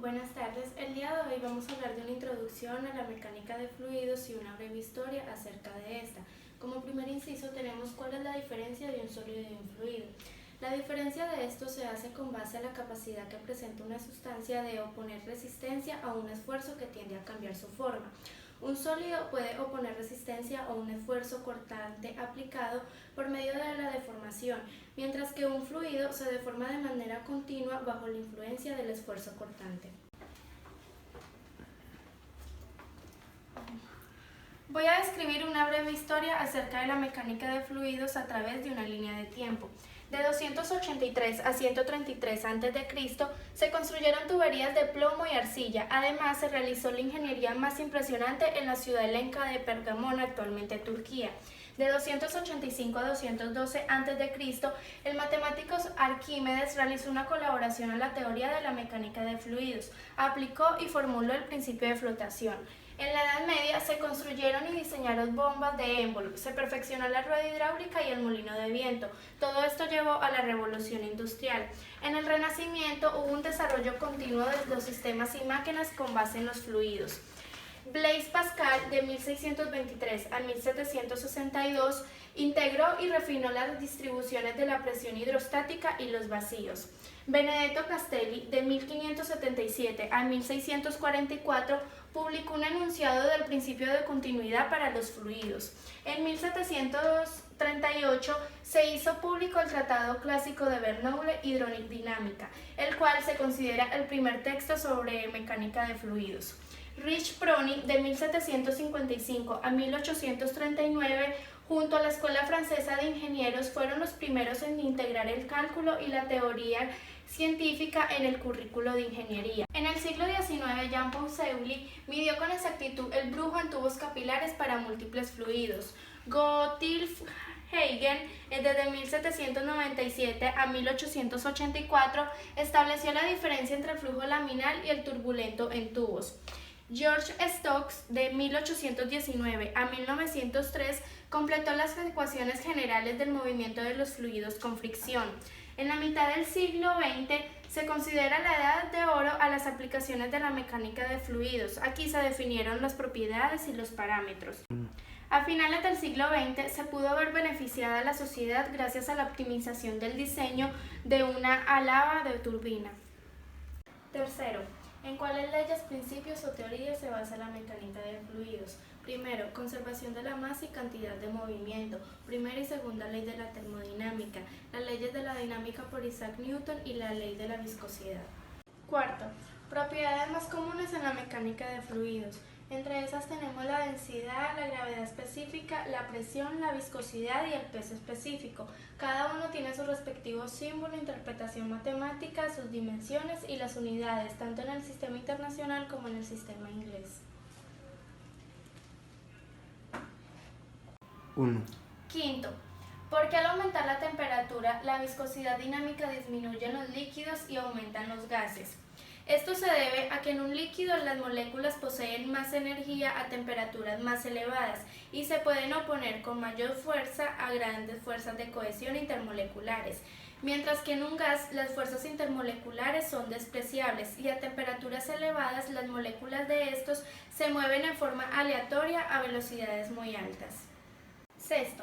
Buenas tardes, el día de hoy vamos a hablar de una introducción a la mecánica de fluidos y una breve historia acerca de esta. Como primer inciso tenemos cuál es la diferencia de un sólido y un fluido. La diferencia de esto se hace con base a la capacidad que presenta una sustancia de oponer resistencia a un esfuerzo que tiende a cambiar su forma. Un sólido puede oponer resistencia a un esfuerzo cortante aplicado por medio de la deformación, mientras que un fluido se deforma de manera continua bajo la influencia del esfuerzo cortante. Voy a describir una breve historia acerca de la mecánica de fluidos a través de una línea de tiempo. De 283 a 133 a.C. se construyeron tuberías de plomo y arcilla. Además, se realizó la ingeniería más impresionante en la ciudad helenca de Pergamón, actualmente Turquía. De 285 a 212 a.C., el matemático Arquímedes realizó una colaboración a la teoría de la mecánica de fluidos, aplicó y formuló el principio de flotación. En la Edad Media se construyeron y diseñaron bombas de émbolo, se perfeccionó la rueda hidráulica y el molino de viento. Todo esto llevó a la revolución industrial. En el Renacimiento hubo un desarrollo continuo de los sistemas y máquinas con base en los fluidos. Blaise Pascal, de 1623 a 1762, integró y refinó las distribuciones de la presión hidrostática y los vacíos. Benedetto Castelli, de 1577 a 1644, publicó un enunciado del principio de continuidad para los fluidos. En 1738 se hizo público el Tratado Clásico de Bernoulli Hidrodinámica, el cual se considera el primer texto sobre mecánica de fluidos. Rich Prony, de 1755 a 1839, junto a la Escuela Francesa de Ingenieros, fueron los primeros en integrar el cálculo y la teoría científica en el currículo de ingeniería. En el siglo XIX, Jean Ponceulli midió con exactitud el flujo en tubos capilares para múltiples fluidos. Gottlieb Hagen, desde 1797 a 1884, estableció la diferencia entre el flujo laminal y el turbulento en tubos. George Stokes, de 1819 a 1903, completó las ecuaciones generales del movimiento de los fluidos con fricción. En la mitad del siglo XX se considera la edad de oro a las aplicaciones de la mecánica de fluidos. Aquí se definieron las propiedades y los parámetros. A finales del siglo XX se pudo ver beneficiada a la sociedad gracias a la optimización del diseño de una álava de turbina. Tercero, ¿en cuáles leyes, principios o teorías se basa la mecánica de fluidos? Primero, conservación de la masa y cantidad de movimiento. Primera y segunda ley de la termodinámica. Las leyes de la dinámica por Isaac Newton y la ley de la viscosidad. Cuarto, propiedades más comunes en la mecánica de fluidos. Entre esas tenemos la densidad, la gravedad específica, la presión, la viscosidad y el peso específico. Cada uno tiene su respectivo símbolo, interpretación matemática, sus dimensiones y las unidades, tanto en el sistema internacional como en el sistema inglés. 1. Quinto, ¿por qué al aumentar la temperatura, la viscosidad dinámica disminuye en los líquidos y aumentan los gases? Esto se debe a que en un líquido las moléculas poseen más energía a temperaturas más elevadas y se pueden oponer con mayor fuerza a grandes fuerzas de cohesión intermoleculares, mientras que en un gas las fuerzas intermoleculares son despreciables y a temperaturas elevadas las moléculas de estos se mueven en forma aleatoria a velocidades muy altas. Sexto,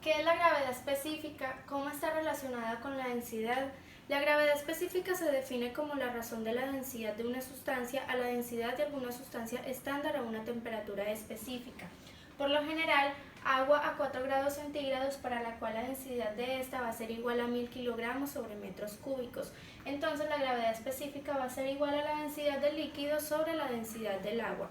¿qué es la gravedad específica? ¿Cómo está relacionada con la densidad? La gravedad específica se define como la razón de la densidad de una sustancia a la densidad de alguna sustancia estándar a una temperatura específica. Por lo general, agua a 4 grados centígrados, para la cual la densidad de esta va a ser igual a 1000 kilogramos sobre metros cúbicos. Entonces la gravedad específica va a ser igual a la densidad del líquido sobre la densidad del agua.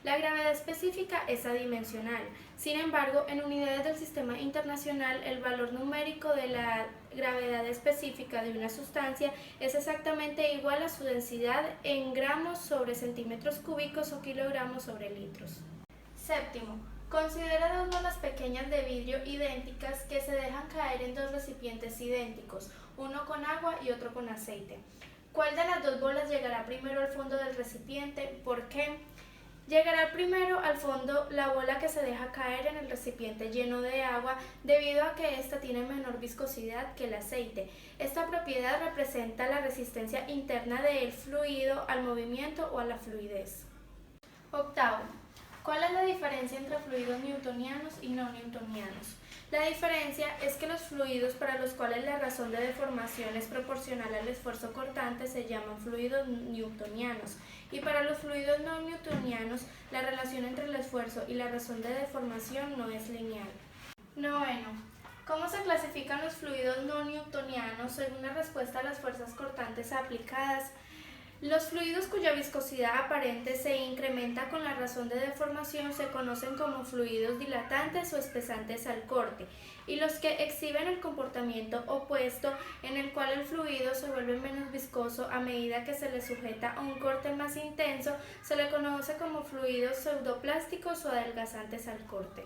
La gravedad específica es adimensional. Sin embargo, en unidades del sistema internacional, el valor numérico de la gravedad específica de una sustancia es exactamente igual a su densidad en gramos sobre centímetros cúbicos o kilogramos sobre litros. Séptimo, considera dos bolas pequeñas de vidrio idénticas que se dejan caer en dos recipientes idénticos, uno con agua y otro con aceite. ¿Cuál de las dos bolas llegará primero al fondo del recipiente? ¿Por qué? Llegará primero al fondo la bola que se deja caer en el recipiente lleno de agua debido a que ésta tiene menor viscosidad que el aceite. Esta propiedad representa la resistencia interna del fluido al movimiento o a la fluidez. Octavo, ¿cuál es la diferencia entre fluidos newtonianos y no newtonianos? La diferencia es que los fluidos para los cuales la razón de deformación es proporcional al esfuerzo cortante se llaman fluidos newtonianos, y para los fluidos no newtonianos la relación entre el esfuerzo y la razón de deformación no es lineal. Noveno, ¿cómo se clasifican los fluidos no newtonianos según la respuesta a las fuerzas cortantes aplicadas? Los fluidos cuya viscosidad aparente se incrementa con la razón de deformación se conocen como fluidos dilatantes o espesantes al corte, y los que exhiben el comportamiento opuesto, en el cual el fluido se vuelve menos viscoso a medida que se le sujeta a un corte más intenso, se le conoce como fluidos pseudoplásticos o adelgazantes al corte.